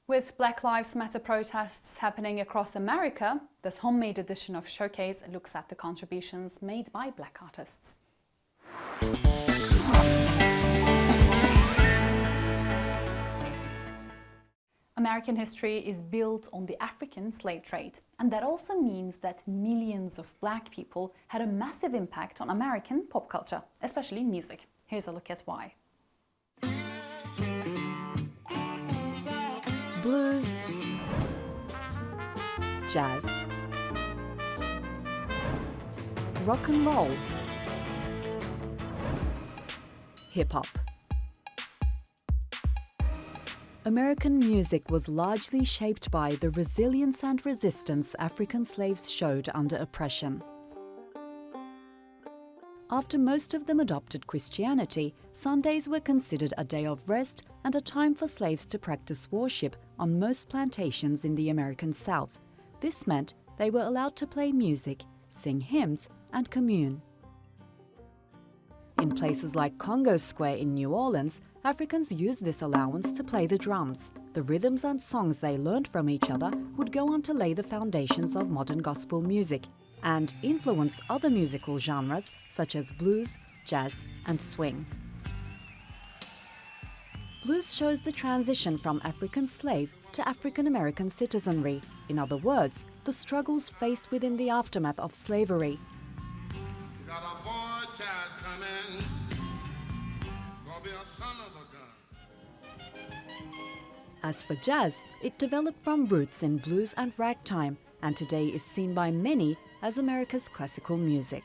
With Black Lives Matter protests happening across America, this homemade edition of Showcase looks at the contributions made by Black artists. American history is built on the African slave trade, and that also means that millions of Black people had a massive impact on American pop culture, especially music. Here's a look at why. Blues, jazz, rock and roll, hip-hop. American music was largely shaped by the resilience and resistance African slaves showed under oppression. After most of them adopted Christianity, Sundays were considered a day of rest and a time for slaves to practice worship on most plantations in the American South. This meant they were allowed to play music, sing hymns, and commune. In places like Congo Square in New Orleans, Africans used this allowance to play the drums. The rhythms and songs they learned from each other would go on to lay the foundations of modern gospel music and influence other musical genres such as blues, jazz, and swing. Blues shows the transition from African slave to African American citizenry. In other words, the struggles faced within the aftermath of slavery. You got a boy child coming, gonna be a son of a gun. As for jazz, it developed from roots in blues and ragtime, and today is seen by many as America's classical music.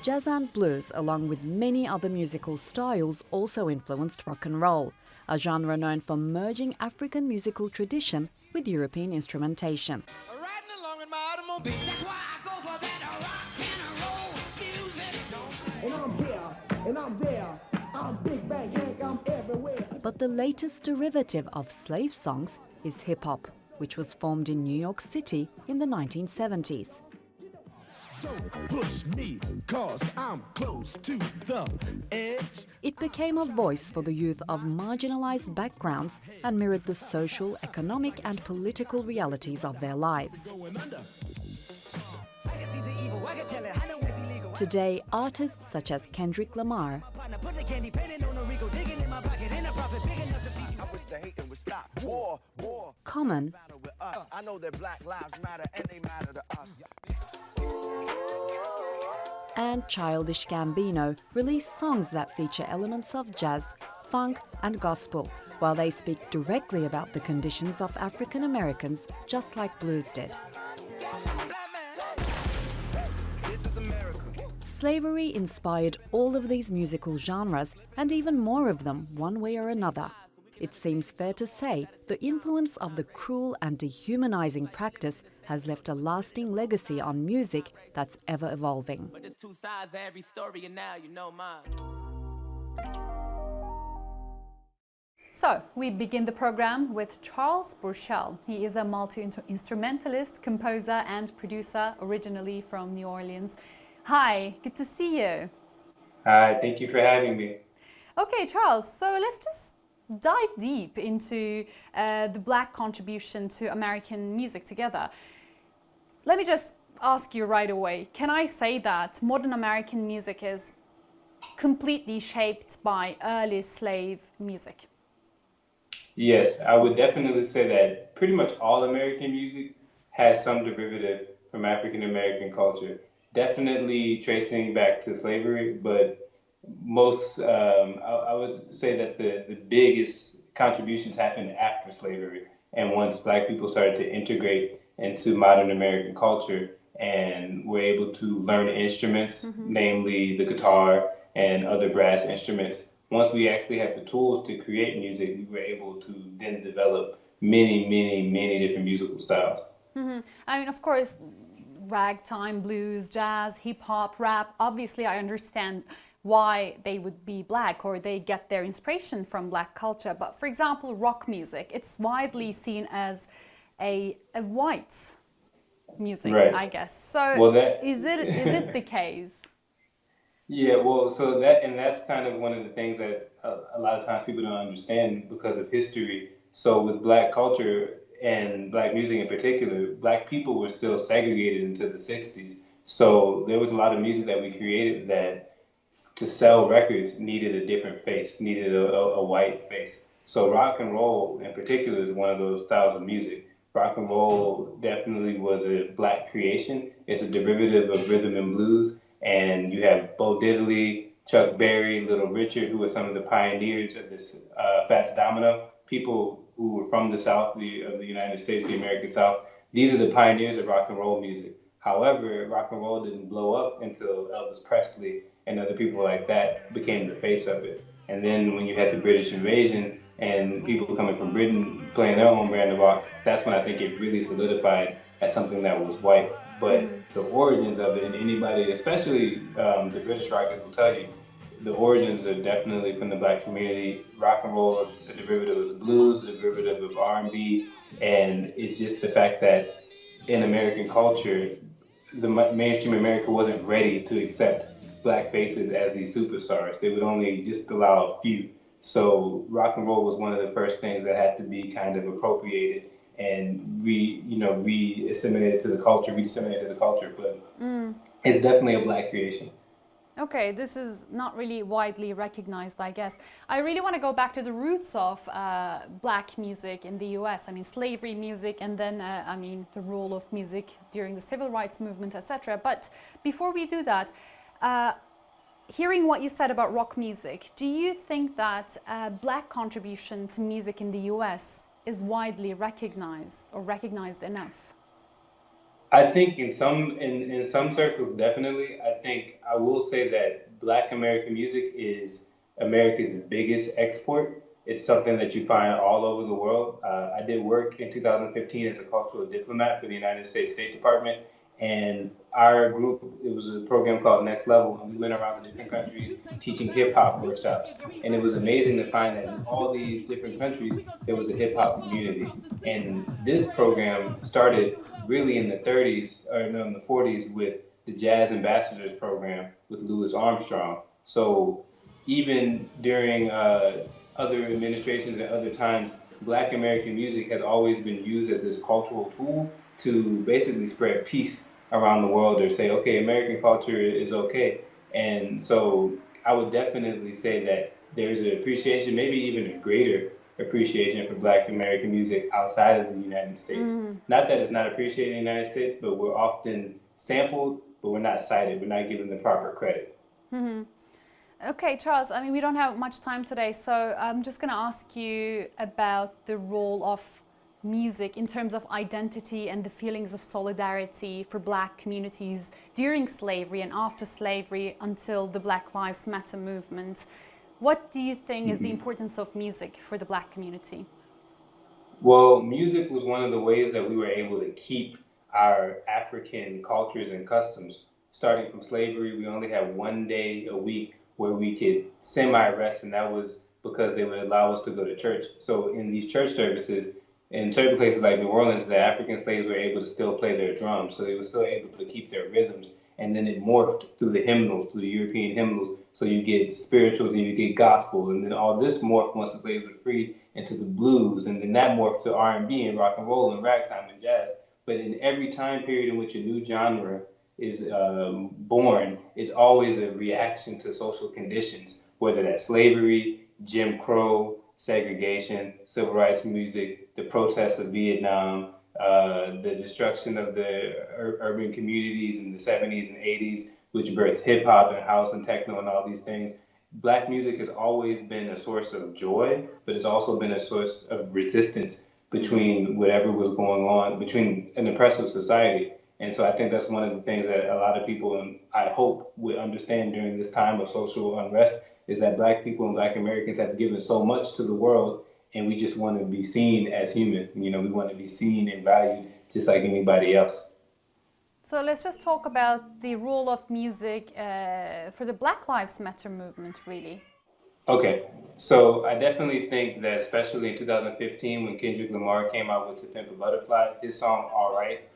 Jazz and blues, along with many other musical styles, also influenced rock and roll, a genre known for merging African musical tradition with European instrumentation. Riding along in my automobile. That's why I go for that rock and roll music. And I'm here, and I'm there. I'm Big Bang Hank, I'm everywhere. But the latest derivative of slave songs is hip-hop, which was formed in New York City in the 1970s. Don't push me, cause I'm close to the edge. It became a voice for the youth of marginalized backgrounds and mirrored the social, economic, and political realities of their lives. Today, artists such as Kendrick Lamar, Common, I know that Black lives matter and they matter to us. and Childish Gambino release songs that feature elements of jazz, funk, and gospel, while they speak directly about the conditions of African Americans, just like blues did. Slavery inspired all of these musical genres, and even more of them, one way or another. It seems fair to say the influence of the cruel and dehumanizing practice has left a lasting legacy on music that's ever evolving. But there's two sides to every story, and now you know mine. So, we begin the program with Charles Burchell. He is a multi-instrumentalist, composer and producer, originally from New Orleans. Hi, good to see you. Hi, thank you for having me. Okay, Charles, so let's just dive deep into the Black contribution to American music together. Let me just ask you right away, can I say that modern American music is completely shaped by early slave music? Yes, I would definitely say that pretty much all American music has some derivative from African American culture. Definitely tracing back to slavery, but most, I would say that the biggest contributions happened after slavery. And once Black people started to integrate into modern American culture and were able to learn instruments, namely the guitar and other brass instruments, once we actually had the tools to create music, we were able to then develop many different musical styles. I mean, of course, ragtime, blues, jazz, hip-hop, rap, obviously I understand why they would be Black or they get their inspiration from Black culture. But for example, rock music, it's widely seen as a white music, Right. I guess. So Well, is it the case? Yeah, well, so that's kind of one of the things that a lot of times people don't understand because of history. So with black culture and black music in particular, black people were still segregated into the 60s. So there was a lot of music that we created that to sell records needed a different face, needed a white face. So rock and roll in particular is one of those styles of music. Rock and roll definitely was a black creation. It's a derivative of rhythm and blues. And you have Bo Diddley, Chuck Berry, Little Richard, who are some of the pioneers of this Fats Domino, people who were from the South of the United States, the American South. These are the pioneers of rock and roll music. However, rock and roll didn't blow up until Elvis Presley and other people like that became the face of it. And then when you had the British invasion and people coming from Britain playing their own brand of rock, that's when I think it really solidified as something that was white. But the origins of it, and anybody, especially the British rockers, will tell you, the origins are definitely from the black community. Rock and roll is a derivative of the blues, a derivative of R&B, and it's just the fact that in American culture, the mainstream America wasn't ready to accept black faces as these superstars. They would only just allow a few. So rock and roll was one of the first things that had to be kind of appropriated and re-assimilated to the culture, redisseminated to the culture. But it's definitely a black creation. Okay, this is not really widely recognized, I guess. I really want to go back to the roots of black music in the US. I mean, slavery music, and then, the role of music during the civil rights movement, etc. But before we do that, hearing what you said about rock music, do you think that black contribution to music in the US is widely recognized or recognized enough? I think in some circles, definitely. I think I will say that Black American music is America's biggest export. It's something that you find all over the world. I did work in 2015 as a cultural diplomat for the United States State Department, and our group, it was a program called Next Level, and we went around to different countries teaching hip hop workshops. And it was amazing to find that in all these different countries, there was a hip hop community. And this program started really in the 30s, or no, in the 40s with the Jazz Ambassadors program with Louis Armstrong. So even during other administrations and other times, Black American music has always been used as this cultural tool to basically spread peace around the world or say, okay, American culture is okay. And so I would definitely say that there's an appreciation, maybe even a greater appreciation for Black American music outside of the United States. Not that it's not appreciated in the United States, but we're often sampled, but we're not cited. We're not given the proper credit. Okay, Charles, we don't have much time today, so I'm just going to ask you about the role of music in terms of identity and the feelings of solidarity for Black communities during slavery and after slavery until the Black Lives Matter movement. What do you think is the importance of music for the Black community? Well, music was one of the ways that we were able to keep our African cultures and customs. Starting from slavery, we only had one day a week where we could semi-rest, and that was because they would allow us to go to church. So in these church services, in certain places like New Orleans, the African slaves were able to still play their drums, so they were still able to keep their rhythms. And then it morphed through the hymnals, through the European hymnals. So you get spirituals and you get gospel, and then all this morphed once the slaves were freed into the blues, and then that morphed to R&B and rock and roll and ragtime and jazz. But in every time period in which a new genre is born, it's always a reaction to social conditions, whether that's slavery, Jim Crow, segregation, civil rights music, the protests of Vietnam, the destruction of the urban communities in the 70s and 80s, which birthed hip hop and house and techno and all these things. Black music has always been a source of joy, but it's also been a source of resistance between whatever was going on, between an oppressive society. And so I think that's one of the things that a lot of people, and I hope, would understand during this time of social unrest, is that Black people and Black Americans have given so much to the world, and we just want to be seen as human. We want to be seen and valued just like anybody else. So let's just talk about the role of music for the Black Lives Matter movement, really. Okay, so I definitely think that especially in 2015 when Kendrick Lamar came out with To Pimp a Butterfly, his song All Right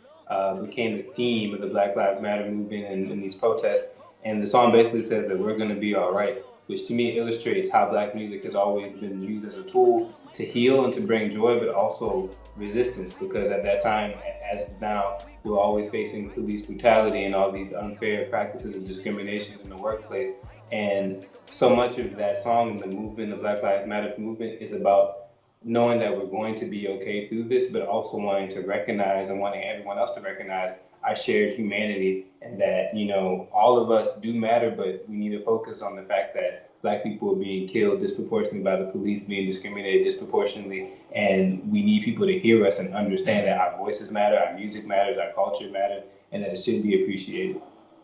became the theme of the Black Lives Matter movement and these protests. And the song basically says that we're going to be all right, which to me illustrates how Black music has always been used as a tool to heal and to bring joy, but also resistance, because at that time, as now, we're always facing police brutality and all these unfair practices of discrimination in the workplace. And so much of that song and the movement, the Black Lives Matter movement, is about knowing that we're going to be okay through this, but also wanting to recognize and wanting everyone else to recognize our shared humanity, and that, you know, all of us do matter, but we need to focus on the fact that Black people are being killed disproportionately by the police, being discriminated disproportionately, and we need people to hear us and understand that our voices matter, our music matters, our culture matters, and that it should be appreciated.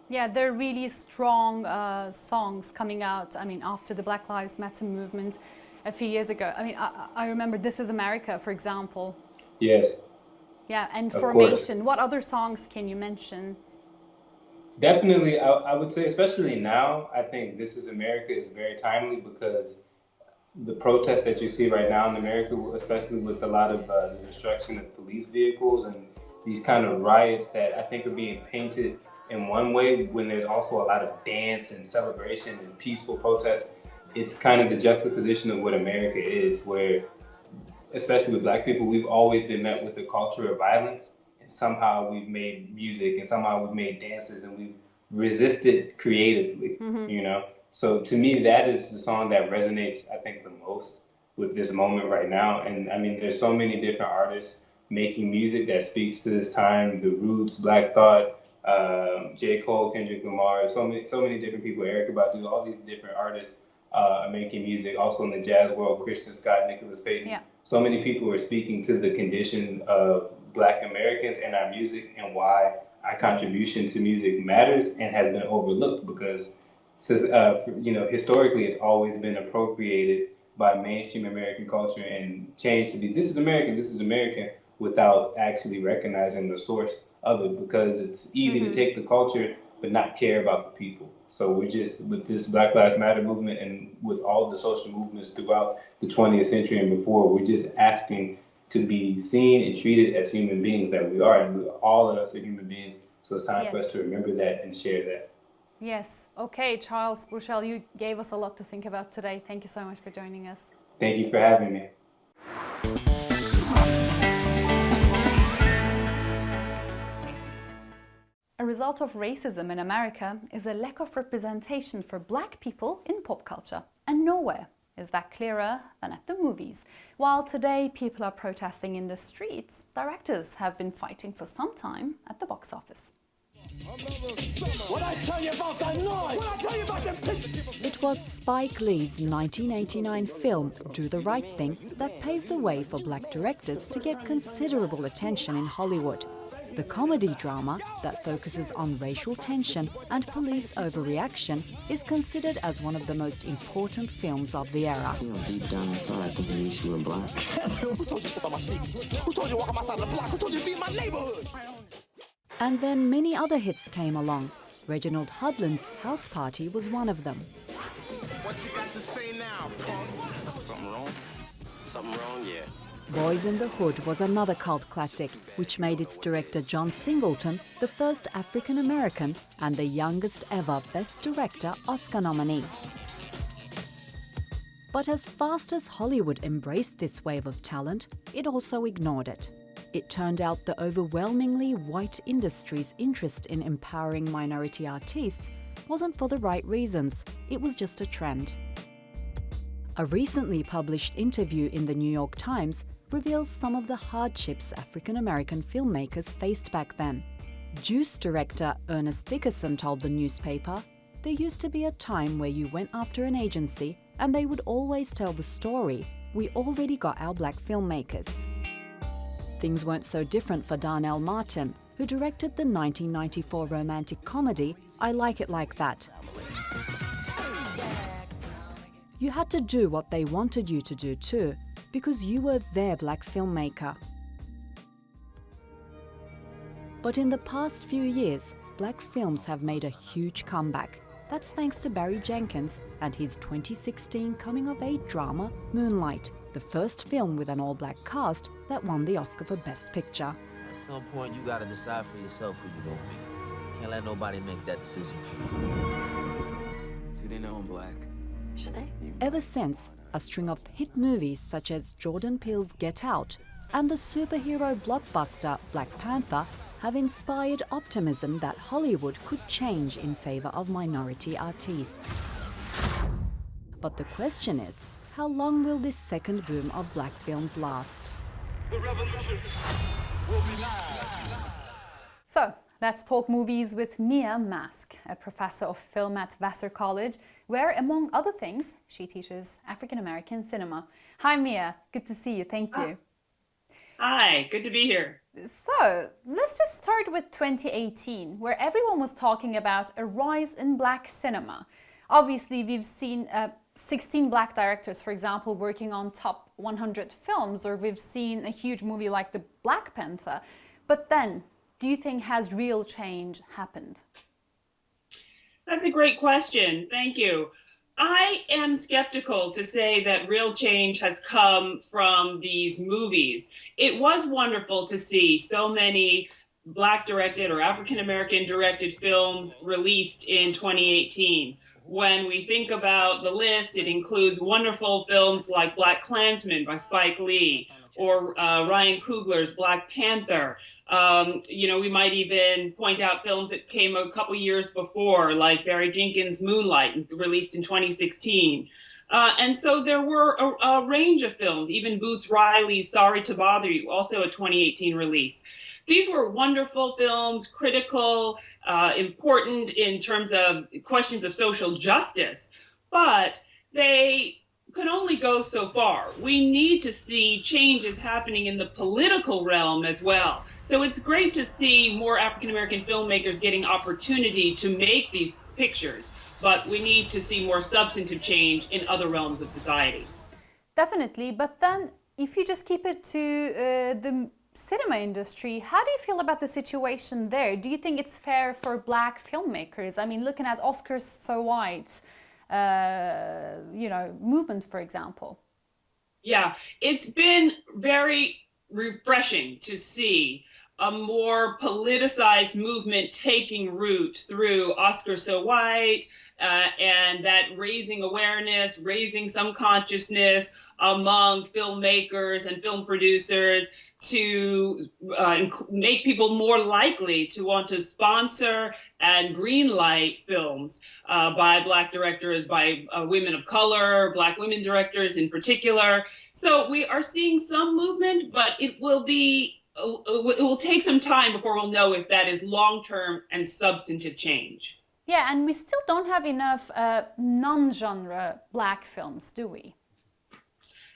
Yeah, there are really strong songs coming out. I mean, after the Black Lives Matter movement a few years ago. I mean, I remember This Is America, for example. Yes. Yeah, and Of Formation. course. What other songs can you mention? Definitely, I would say, especially now, I think This Is America is very timely, because the protests that you see right now in America, especially with a lot of the destruction of police vehicles and these kind of riots that I think are being painted in one way, when there's also a lot of dance and celebration and peaceful protest. It's kind of the juxtaposition of what America is, where, especially with Black people, we've always been met with the culture of violence, and somehow we've made music and somehow we've made dances and we've resisted creatively, you know? So to me, that is the song that resonates, I think, the most with this moment right now. And I mean, there's so many different artists making music that speaks to this time: The Roots, Black Thought, J. Cole, Kendrick Lamar, so many different people, Erykah Badu, all these different artists are making music. Also in the jazz world, Christian Scott, Nicholas Payton. Yeah. So many people are speaking to the condition of Black Americans and our music, and why our contribution to music matters and has been overlooked, because you know, historically it's always been appropriated by mainstream American culture and changed to be this is American, without actually recognizing the source of it, because it's easy to take the culture but not care about the people. So we're just, with this Black Lives Matter movement and with all the social movements throughout the 20th century and before, we're just asking to be seen and treated as human beings that we are, and all of us are human beings. So it's time for us to remember that and share that. Yes. Okay, Charles, Burchell, you gave us a lot to think about today. Thank you so much for joining us. Thank you for having me. A result of racism in America is a lack of representation for Black people in pop culture. And nowhere is that clearer than at the movies. While today people are protesting in the streets, directors have been fighting for some time at the box office. What I tell you about that noise? What I tell you about that pitch? It was Spike Lee's 1989 film, Do the Right Thing, that paved the way for Black directors to get considerable attention in Hollywood. The comedy drama that focuses on racial tension and police overreaction is considered as one of the most important films of the era. You know, deep down inside, I think you wish you were Black. Who told you to step on my speakers? Who told you to walk on my side of the block? Who told you to be in my neighborhood? And then many other hits came along. Reginald Hudlin's House Party was one of them. What you got to say now, punk? Something wrong? Something wrong, yeah. Boys in the Hood was another cult classic, which made its director John Singleton the first African-American and the youngest ever Best Director Oscar nominee. But as fast as Hollywood embraced this wave of talent, it also ignored it. It turned out the overwhelmingly white industry's interest in empowering minority artists wasn't for the right reasons, it was just a trend. A recently published interview in the New York Times reveals some of the hardships African-American filmmakers faced back then. Juice director Ernest Dickerson told the newspaper, "There used to be a time where you went after an agency and they would always tell the story, we already got our Black filmmakers." Things weren't so different for Darnell Martin, who directed the 1994 romantic comedy I Like It Like That. You had to do what they wanted you to do too, because you were their Black filmmaker. But in the past few years, Black films have made a huge comeback. That's thanks to Barry Jenkins and his 2016 coming-of-age drama, Moonlight, the first film with an all-Black cast that won the Oscar for Best Picture. At some point, you gotta decide for yourself who you're gonna be. Can't let nobody make that decision for you. they know I'm black. Should they? Ever since, a string of hit movies such as Jordan Peele's Get Out and the superhero blockbuster Black Panther have inspired optimism that Hollywood could change in favor of minority artists. But the question is, how long will this second boom of black films last? The revolution will be live. So, let's talk movies with Mia Mask, a professor of film at Vassar College, where, among other things, she teaches African American cinema. Hi Mia, good to see you, thank you. Hi, good to be here. So, let's just start with 2018, where everyone was talking about a rise in black cinema. Obviously, we've seen 16 black directors, for example, working on top 100 films, or we've seen a huge movie like the Black Panther. But then, do you think has real change happened? That's a great question. Thank you. I am skeptical to say that real change has come from these movies. It was wonderful to see so many Black directed or African American directed films released in 2018. When we think about the list, it includes wonderful films like Black Klansman by Spike Lee or Ryan Coogler's Black Panther. We might even point out films that came a couple years before, like Barry Jenkins' Moonlight, released in 2016. And so there were a range of films, even Boots Riley's Sorry to Bother You, also a 2018 release. These were wonderful films, critical, important in terms of questions of social justice, but they could only go so far. We need to see changes happening in the political realm as well. So it's great to see more African American filmmakers getting opportunity to make these pictures, but we need to see more substantive change in other realms of society. Definitely, but then if you just keep it to the cinema industry, how do you feel about the situation there? Do you think it's fair for black filmmakers? I mean, looking at Oscars So White, movement, for example. Yeah, it's been very refreshing to see a more politicized movement taking root through Oscar So White, and that raising awareness, raising some consciousness among filmmakers and film producers to make people more likely to want to sponsor and greenlight films by Black directors, by women of color, Black women directors in particular. So we are seeing some movement, but it will take some time before we'll know if that is long-term and substantive change. Yeah, and we still don't have enough non-genre black films, do we?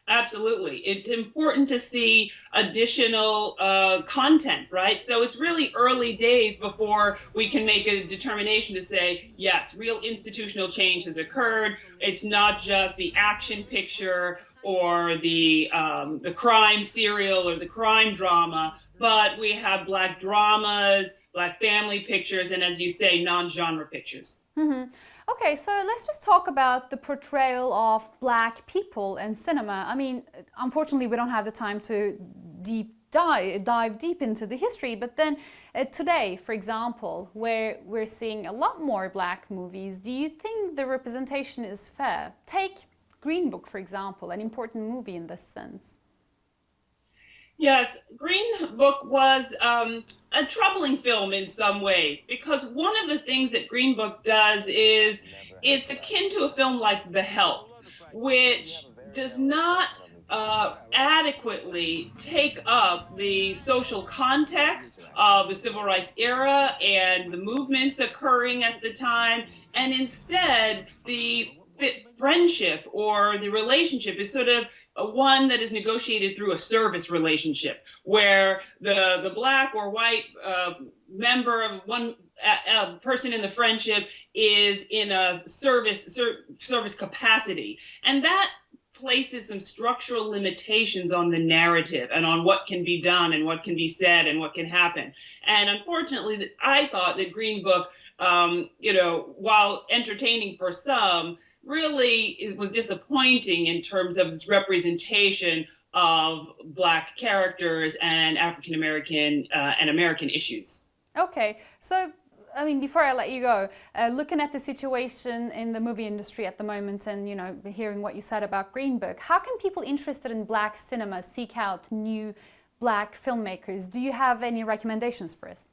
Absolutely. It's important to see additional content, right? So it's really early days before we can make a determination to say, yes, real institutional change has occurred. It's not just the action picture or the crime serial or the crime drama, but we have Black dramas, Black family pictures, and as you say, non-genre pictures. Mm-hmm. Okay, so let's just talk about the portrayal of black people in cinema. I mean, unfortunately, we don't have the time to dive deep into the history, but then today, for example, where we're seeing a lot more black movies, do you think the representation is fair? Take Green Book, for example, an important movie in this sense. Yes, Green Book was a troubling film in some ways, because one of the things that Green Book does is it's akin to a film like The Help, which does not adequately take up the social context of the civil rights era and the movements occurring at the time, and instead the friendship or the relationship is sort of one that is negotiated through a service relationship, where the Black or white member of one person in the friendship is in a service capacity, and that places some structural limitations on the narrative and on what can be done and what can be said and what can happen. And unfortunately, I thought that Green Book, while entertaining for some, really was disappointing in terms of its representation of Black characters and African American and American issues. Okay, so I mean, before I let you go, looking at the situation in the movie industry at the moment and, hearing what you said about Green Book, how can people interested in Black cinema seek out new Black filmmakers? Do you have any recommendations for us?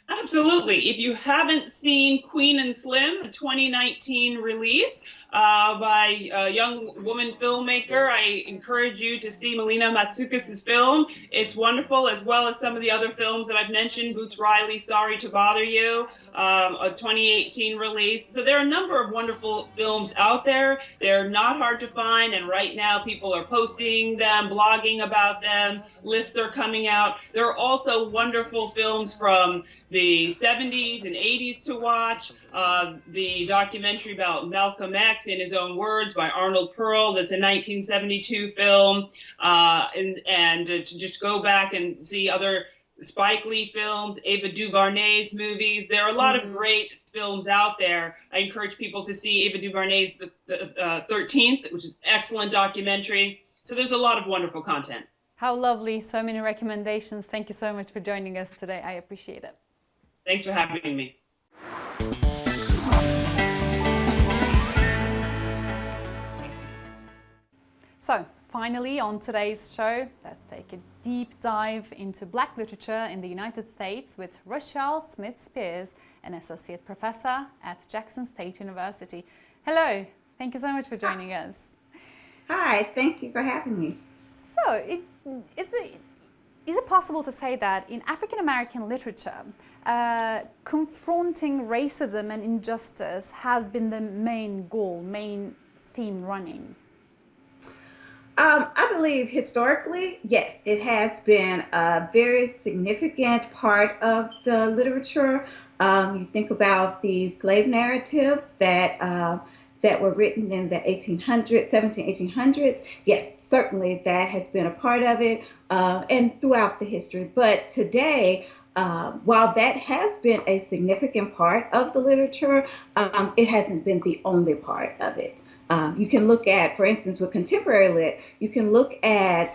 Absolutely. If you haven't seen Queen and Slim, a 2019 release by a young woman filmmaker, I encourage you to see Melina Matsoukas' film. It's wonderful, as well as some of the other films that I've mentioned, Boots Riley, Sorry to Bother You, a 2018 release. So there are a number of wonderful films out there. They're not hard to find, and right now people are posting them, blogging about them, lists are coming out. There are also wonderful films from the 70s and 80s to watch. The documentary about Malcolm X in his own words by Arnold Pearl, that's a 1972 film. And to just go back and see other Spike Lee films, Ava DuVernay's movies. There are a lot of great films out there. I encourage people to see Ava DuVernay's The 13th, which is an excellent documentary. So there's a lot of wonderful content. How lovely, so many recommendations. Thank you so much for joining us today. I appreciate it. Thanks for having me. So, finally on today's show, let's take a deep dive into Black literature in the United States with RaShell Smith-Spears, an associate professor at Jackson State University. Hello, thank you so much for joining us. Hi, thank you for having me. So, is it possible to say that in African American literature, confronting racism and injustice has been the main goal, main theme running? I believe historically, yes, it has been a very significant part of the literature. You think about the slave narratives that were written in the 1800s, 1800s. Yes, certainly that has been a part of it and throughout the history. But today, while that has been a significant part of the literature, it hasn't been the only part of it. You can look at, for instance, with contemporary lit, you can look at,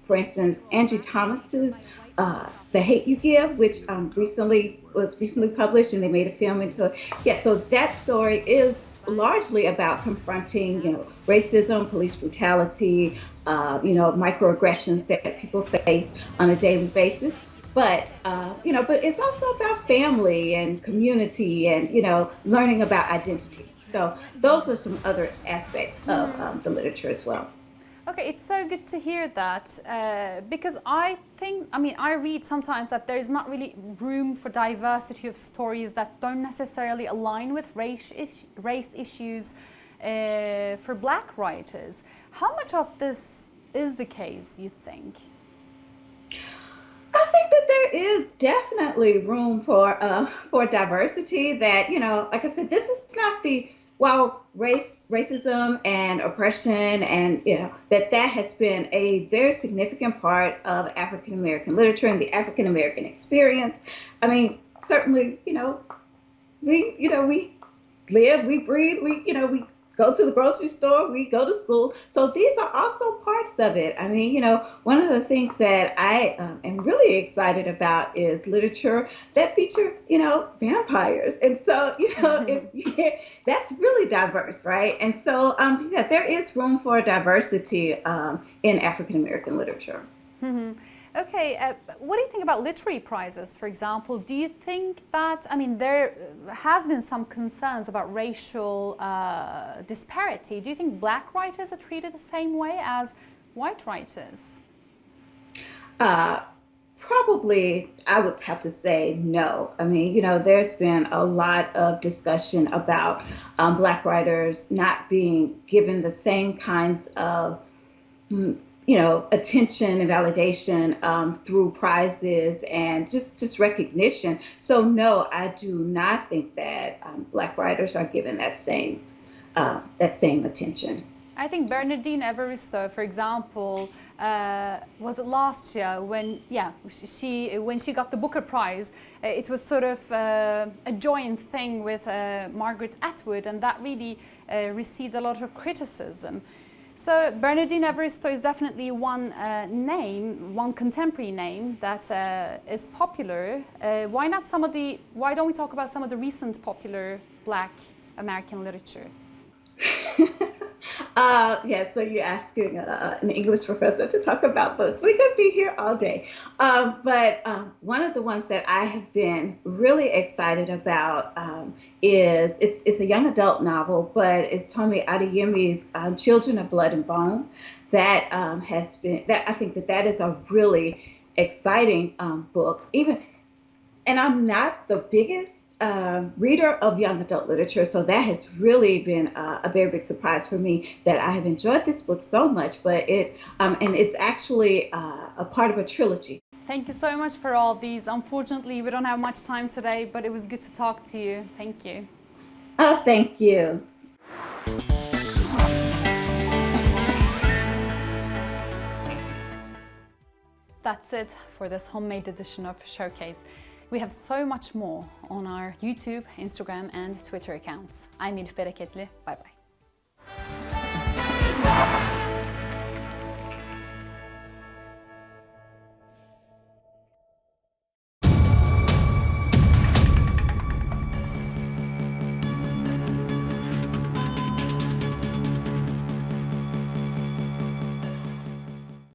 for instance, Angie Thomas's The Hate You Give, which was recently published and they made a film into it. Yeah, so that story is largely about confronting, racism, police brutality, microaggressions that people face on a daily basis. But, but it's also about family and community and, learning about identity. So those are some other aspects of the literature as well. Okay, it's so good to hear that because I read sometimes that there's not really room for diversity of stories that don't necessarily align with race issues for Black writers. How much of this is the case, you think? I think that there is definitely room for diversity. That like I said, this is not while racism and oppression and that has been a very significant part of African American literature and the African American experience. I mean, certainly, we live, we breathe, we go to the grocery store, we go to school. So these are also parts of it. I mean, one of the things that I am really excited about is literature that feature, vampires. And so, that's really diverse, right? And so, there is room for diversity in African American literature. Mm-hmm. Okay, what do you think about literary prizes, for example? Do you think that, there has been some concerns about racial disparity. Do you think Black writers are treated the same way as white writers? Probably, I would have to say no. I mean, there's been a lot of discussion about Black writers not being given the same kinds of attention and validation through prizes and just recognition. So no, I do not think that Black writers are given that same attention. I think Bernardine Evaristo, for example, was it last year when she got the Booker Prize? It was sort of a joint thing with Margaret Atwood, and that really received a lot of criticism. So Bernardine Evaristo is definitely one one contemporary name that is popular. Why don't we talk about some of the recent popular Black American literature? Yeah, so you're asking an English professor to talk about books. We could be here all day. But one of the ones that I have been really excited about is it's a young adult novel, but it's Tomi Adeyemi's Children of Blood and Bone. That has been I think that is a really exciting book. And I'm not the biggest reader of young adult literature, so that has really been a very big surprise for me that I have enjoyed this book so much. But and it's actually a part of a trilogy. Thank you so much for all these. Unfortunately, we don't have much time today, but it was good to talk to you. Thank you. Oh, thank you. That's it for this homemade edition of Showcase. We have so much more on our YouTube, Instagram and Twitter accounts. I'm Elif Bereketli. Bye bye.